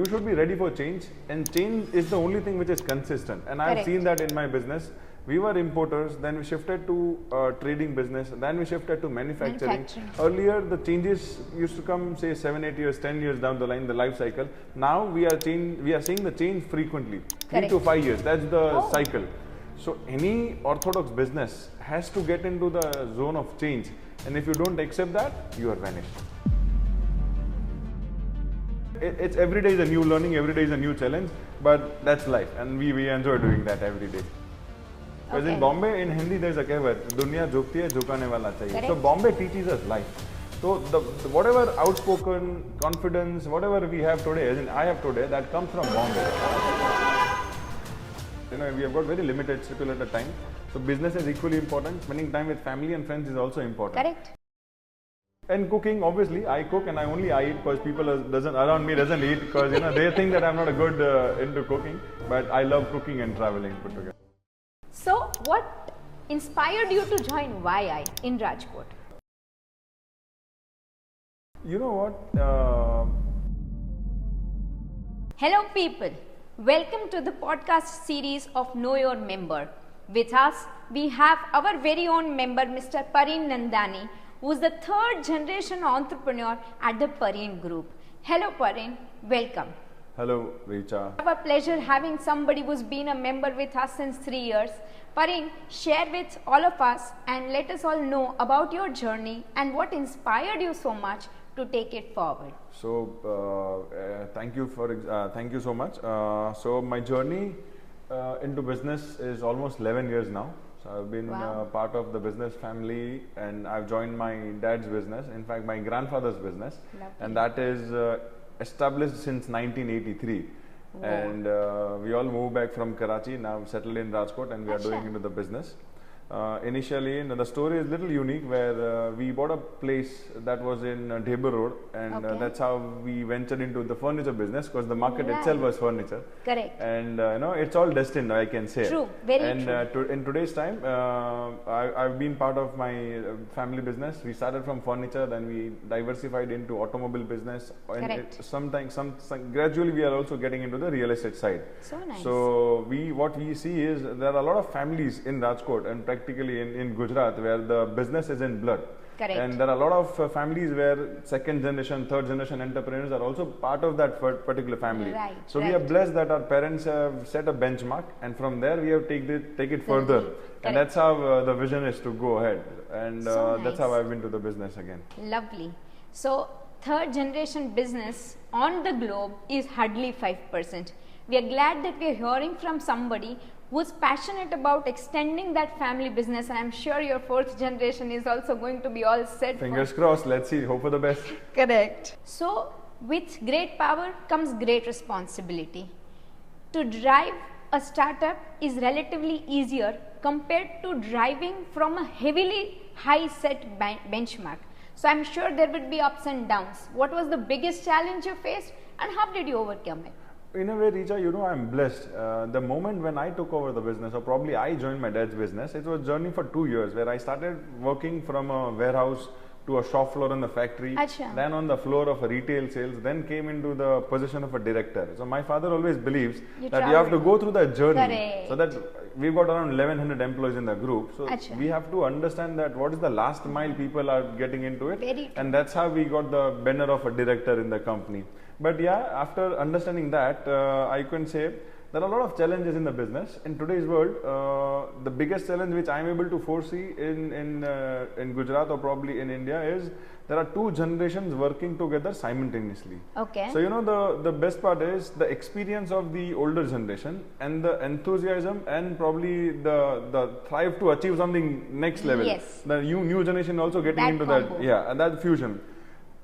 you should be ready for change, and change is the only thing which is consistent. And I've seen that in my business. We were importers, then we shifted to trading business, then we shifted to manufacturing. Earlier, the changes used to come, say, 7, 8 years, 10 years down the line, the life cycle. Now we are seeing the change frequently, 3 to 5 years. That's the cycle. So any orthodox business has to get into the zone of change, and if you don't accept that, you are vanished. It's every day is a new learning, every day is a new challenge, but that's life, and we enjoy doing that every day. Because in Bombay, in Hindi, there's a kehwat, "Dunya jhukti hai, jhukane wala chahiye." So Bombay teaches us life. So whatever outspoken confidence, whatever we have today, as in I have today, that comes from Bombay. We have got very limited stipulated time. So business is equally important. Spending time with family and friends is also important. Correct. And cooking, obviously, I cook and only I eat because people around me doesn't eat because they think that I'm not a good into cooking. But I love cooking and traveling put together. So, what inspired you to join YI in Rajkot? You know what? Hello people, welcome to the podcast series of Know Your Member. With us, we have our very own member, Mr. Parin Nandani, who is the third generation entrepreneur at the Parin Group. Hello Parin, welcome. Hello Richa. It's our pleasure having somebody who's been a member with us since 3 years. Parin, share with all of us and let us all know about your journey and what inspired you so much to take it forward. So, thank you so much. So my journey into business is almost 11 years now. So I've been part of the business family, and I've joined my dad's business, in fact my grandfather's business. Lovely. And that is established since 1983. Wow. And we all moved back from Karachi, now settled in Rajkot, and we are doing into the business. Initially, the story is a little unique, where we bought a place that was in Dhebar Road, and that's how we ventured into the furniture business, because the market itself was furniture. Correct. And it's all destined, I can say. True, very true. In today's time, I've been part of my family business. We started from furniture, then we diversified into automobile business. Correct. And gradually we are also getting into the real estate side. So nice. So what we see is there are a lot of families in Rajkot and practically in Gujarat where the business is in blood. Correct. And there are a lot of families where second generation, third generation entrepreneurs are also part of that particular family. Right, so we are blessed that our parents have set a benchmark, and from there we have take it further. Correct. And that's how the vision is to go ahead. And that's how I've been to the business again. Lovely. So third generation business on the globe is hardly 5%. We are glad that we are hearing from somebody who's passionate about extending that family business, and I'm sure your fourth generation is also going to be all set. Fingers crossed, let's see, hope for the best. Correct. So with great power comes great responsibility. To drive a startup is relatively easier compared to driving from a heavily high set benchmark. So I'm sure there would be ups and downs. What was the biggest challenge you faced, and how did you overcome it? In a way, Richa, I'm blessed. The moment when I took over the business, or probably I joined my dad's business, it was a journey for 2 years where I started working from a warehouse to a shop floor in the factory, then on the floor of a retail sales, then came into the position of a director. So my father always believes that you have to go through that journey. Correct. So that we've got around 1100 employees in the group. So we have to understand that what is the last mile people are getting into it. And that's how we got the banner of a director in the company. But yeah, after understanding that, I can say there are a lot of challenges in the business. In today's world, the biggest challenge which I'm able to foresee in Gujarat or probably in India is there are 2 generations working together simultaneously. Okay. So the best part is the experience of the older generation and the enthusiasm and probably the thrive to achieve something next level. Yes. The new generation also getting into combo. that, and that fusion.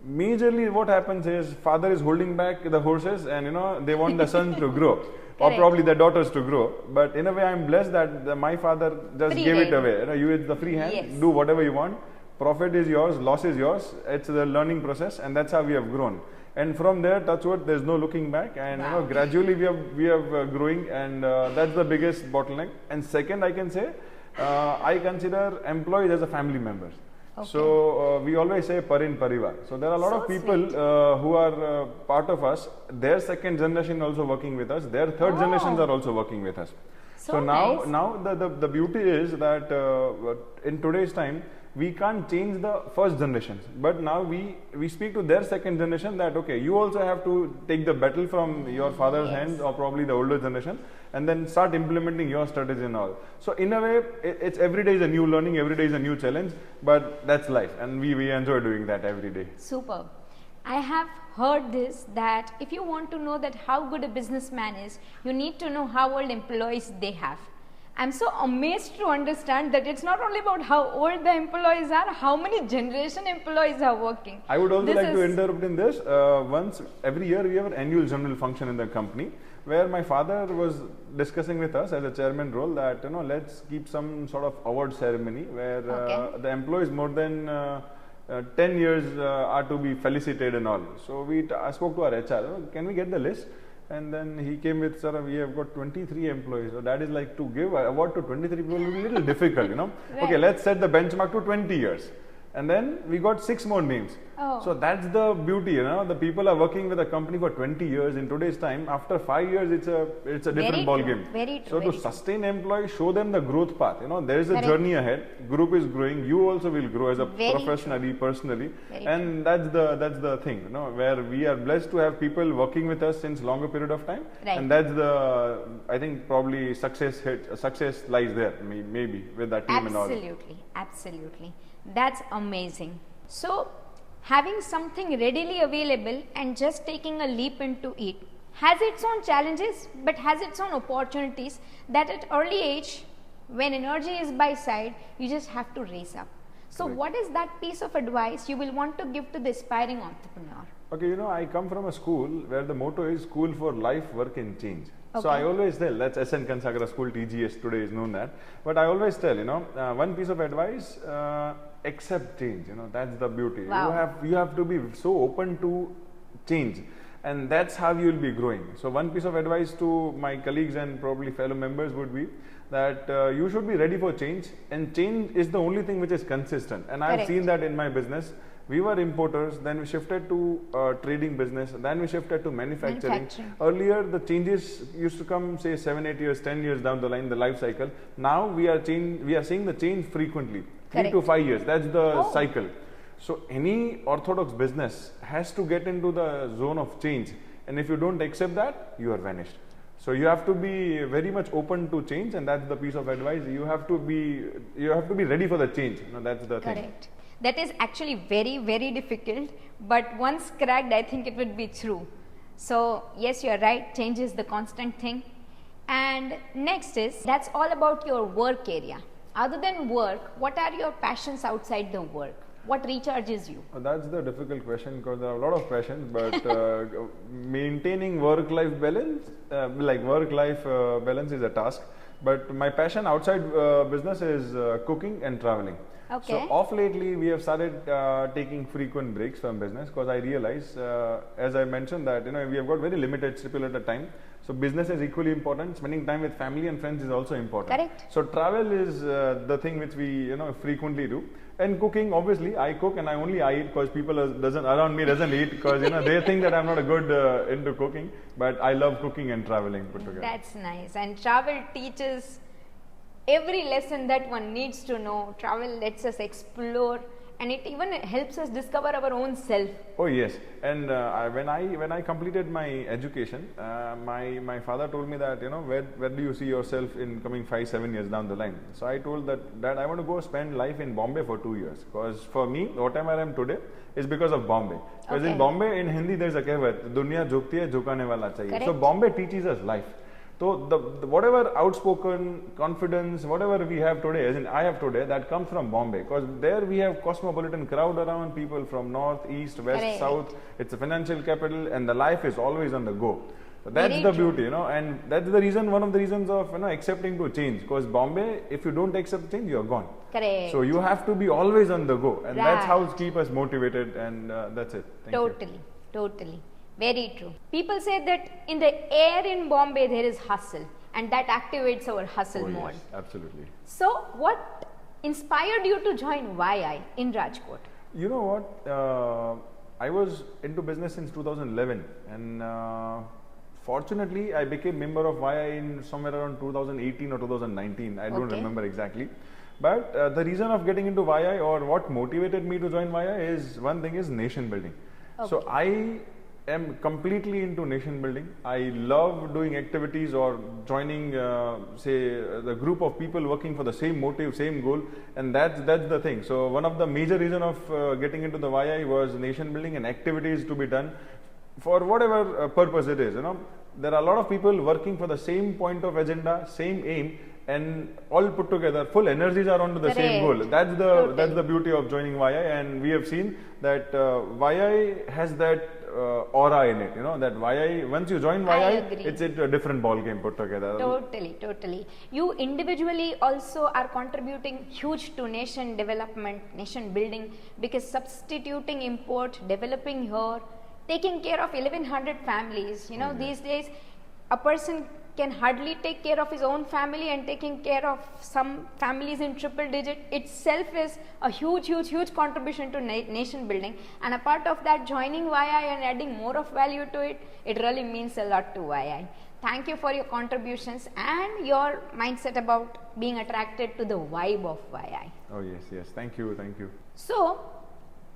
Majorly what happens is father is holding back the horses, and they want the sons to grow. Or probably the daughters to grow. But in a way, I'm blessed that my father just gave it away. You it's the free hand, do whatever you want. Profit is yours, loss is yours. It's the learning process, and that's how we have grown. And from there, touch wood, there's no looking back. And gradually we have growing, and that's the biggest bottleneck. And second, I can say, I consider employees as a family members. Okay. So we always say Parin Parivar. So there are a lot of people who are part of us. Their second generation also working with us. Their third generations are also working with us. So now the beauty is that in today's time, we can't change the first generations, but now we speak to their second generation that okay, you also have to take the battle from your father's hands or probably the older generation, and then start implementing your strategy and all. So in a way, it's every day is a new learning, every day is a new challenge, but that's life, and we enjoy doing that every day. Superb. I have heard this, that if you want to know that how good a businessman is, you need to know how old employees they have. I'm so amazed to understand that it's not only about how old the employees are, how many generation employees are working. I would also like to interrupt in this. Once every year we have an annual general function in the company, where my father was discussing with us as a chairman role that let's keep some sort of award ceremony where the employees more than 10 years are to be felicitated and all. So I spoke to our HR, can we get the list? And then he came with, sir, we have got 23 employees. So that is like to give an award to 23 people will be a little difficult, Right. Okay, let's set the benchmark to 20 years. And then we got 6 more names. So that's the beauty, the people are working with a company for 20 years. In today's time, after 5 years, it's a different ball game. Very true. So to sustain employees, show them the growth path. There is a journey ahead. Group is growing. You also will grow as a professionally, personally, and that's the thing. Where we are blessed to have people working with us since longer period of time, and that's the I think probably success lies there. Maybe with that team and all. Absolutely. That's amazing. So, having something readily available and just taking a leap into it has its own challenges, but has its own opportunities that at early age, when energy is by side, you just have to raise up. So, what is that piece of advice you will want to give to the aspiring entrepreneur? Okay, I come from a school where the motto is school for life, work and change. So I always tell, that's SN Kansagara School, TGS today is known that. But I always tell, one piece of advice, accept change. That's the beauty. Wow. You have to be so open to change, and that's how you will be growing. So one piece of advice to my colleagues and probably fellow members would be that you should be ready for change, and change is the only thing which is consistent. And I've seen that in my business. We were importers, then we shifted to trading business, then we shifted to manufacturing. Earlier, the changes used to come, say, 7, 8 years, 10 years down the line, the life cycle. Now we are seeing the change frequently, 3 to 5 years. That's the cycle. So any orthodox business has to get into the zone of change, and if you don't accept that, you are vanished. So you have to be very much open to change, and that's the piece of advice. You have to be ready for the change. That's the thing. Correct. That is actually very, very difficult, but once cracked, I think it would be true. So yes, you are right, change is the constant thing. And next is, that's all about your work area. Other than work, what are your passions outside the work? What recharges you? That's the difficult question, because there are a lot of passions, but maintaining work-life balance, balance is a task. But my passion outside business is cooking and traveling. So off lately we have started taking frequent breaks from business, because I realize, as I mentioned, that we have got very limited stipulated time. So business is equally important. Spending time with family and friends is also important. Correct. So travel is the thing which we frequently do. And cooking, obviously, I cook and I eat because people around me doesn't eat, because they think that I'm not a good into cooking. But I love cooking and traveling put together. That's nice. And travel teaches every lesson that one needs to know. Travel lets us explore, and it even helps us discover our own self. Oh yes, and when I completed my education, my father told me that where do you see yourself in coming 5-7 years down the line. So I told that I want to go spend life in Bombay for 2 years, because for me whatever I am today is because of Bombay. Because in Bombay, in Hindi there is a kehwat, "Duniya jhukti hai, jhukane wala chahiye." So Bombay teaches us life. So the whatever outspoken confidence, whatever we have today, as in I have today, that comes from Bombay, because there we have cosmopolitan crowd around, people from north, east, west, south. It's a financial capital, and the life is always on the go. So that's the beauty, and that's the reason, one of the reasons of accepting to change. Because Bombay, if you don't accept change, you are gone. Correct. So you have to be always on the go, and that's how it keeps us motivated. And that's it. Totally. Very true. People say that in the air in Bombay there is hustle, and that activates our hustle mode. Yes, absolutely. So what inspired you to join YI in Rajkot? You know what? I was into business since 2011, and fortunately, I became member of YI in somewhere around 2018 or 2019. I don't remember exactly. But the reason of getting into YI, or what motivated me to join YI, is one thing is nation building. So I am completely into nation building. I love doing activities or joining, say, the group of people working for the same motive, same goal, and that's the thing. So one of the major reason of getting into the YI was nation building and activities to be done for whatever purpose it is. You know, there are a lot of people working for the same point of agenda, same aim, and all put together, full energies are onto the same goal. That's the beauty of joining YI, and we have seen that YI has that aura in it. You know that YI. Once you join YI, it's a different ball game put together. Totally. You individually also are contributing huge to nation development, nation building, because substituting import, developing here, taking care of 1100 families. You know, these days a person can hardly take care of his own family, and taking care of some families in triple digit itself is a huge contribution to nation building. And a part of that, joining YI and adding more of value to it, it really means a lot to YI. Thank you for your contributions and your mindset about being attracted to the vibe of YI. Oh yes, thank you. So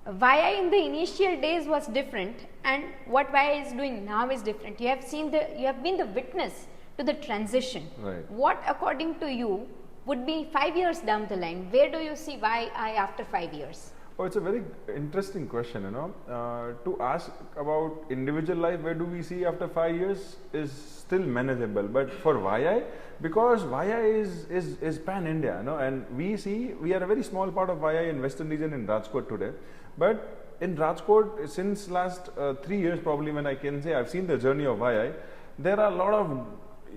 YI in the initial days was different, and what YI is doing now is different. You have been the witness to the transition. Right. What, according to you, would be 5 years down the line? Where do you see YI after 5 years? Oh, it's a very interesting question. You know, to ask about individual life, where do we see after 5 years is still manageable. But for YI, because YI is pan India, you know, and we are a very small part of YI in Western region in Rajkot today. But in Rajkot, since last 3 years, probably, when I can say I've seen the journey of YI, there are a lot of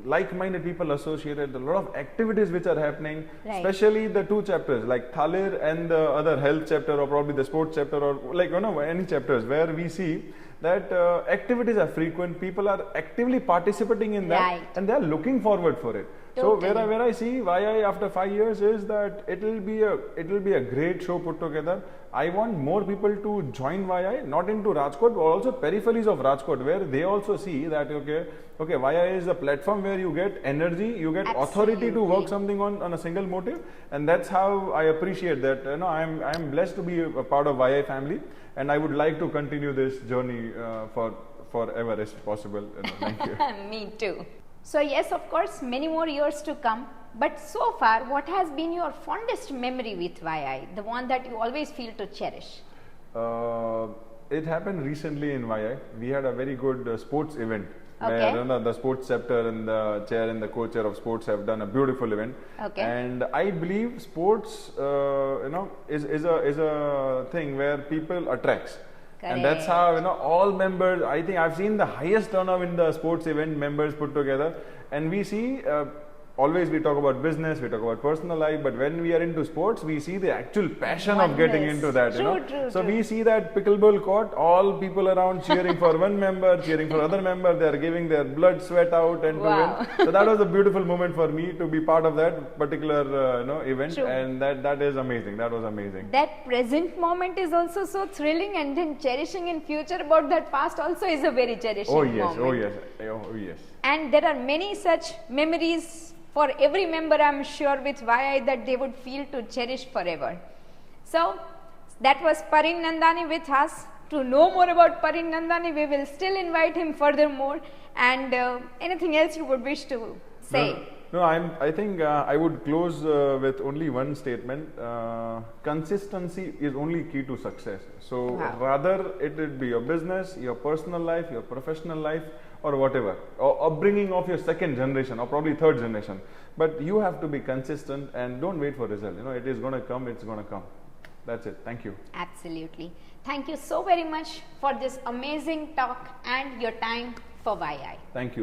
like-minded people associated, a lot of activities which are happening, especially the two chapters like Thalir and the other health chapter, or probably the sports chapter, or like, you know, any chapters where we see that activities are frequent, people are actively participating in that, and they are looking forward for it. Totally. So where I see YI after 5 years is that it will be a great show put together. I want more people to join YI, not into Rajkot, but also peripheries of Rajkot, where they also see that okay, YI is a platform where you get energy, you get authority to work something on a single motive, and that's how I appreciate that. You know, I am blessed to be a part of YI family, and I would like to continue this journey for forever if possible. You know, thank you. Me too. So yes, of course, many more years to come. But so far, what has been your fondest memory with YI? The one that you always feel to cherish? It happened recently in YI. We had a very good sports event. Where, you know, the sports chapter and the chair and the co-chair of sports have done a beautiful event. And I believe sports, you know, is a thing where people attracts. Correct. And that's how, you know, all members, I think I've seen the highest turnout in the sports event members put together, and we see always we talk about business, we talk about personal life, but when we are into sports, we see the actual passion of getting into that. True. We see that pickleball court, all people around cheering for one member, cheering for other member, they are giving their blood, sweat out and to win. So that was a beautiful moment for me to be part of that particular event, and that is amazing. That was amazing. That present moment is also so thrilling, and then cherishing in future about that past also is a very cherishing moment. Oh yes. And there are many such memories for every member, I'm sure, with YI that they would feel to cherish forever. So that was Parin Nandani with us. To know more about Parin Nandani, we will still invite him furthermore. And anything else you would wish to say? No, I think I would close with only one statement. Consistency is only key to success. So rather it would be your business, your personal life, your professional life, or whatever, or upbringing of your second generation or probably third generation. But you have to be consistent and don't wait for result. You know, it is going to come, it's going to come. That's it. Thank you. Absolutely. Thank you so very much for this amazing talk and your time for YI. Thank you.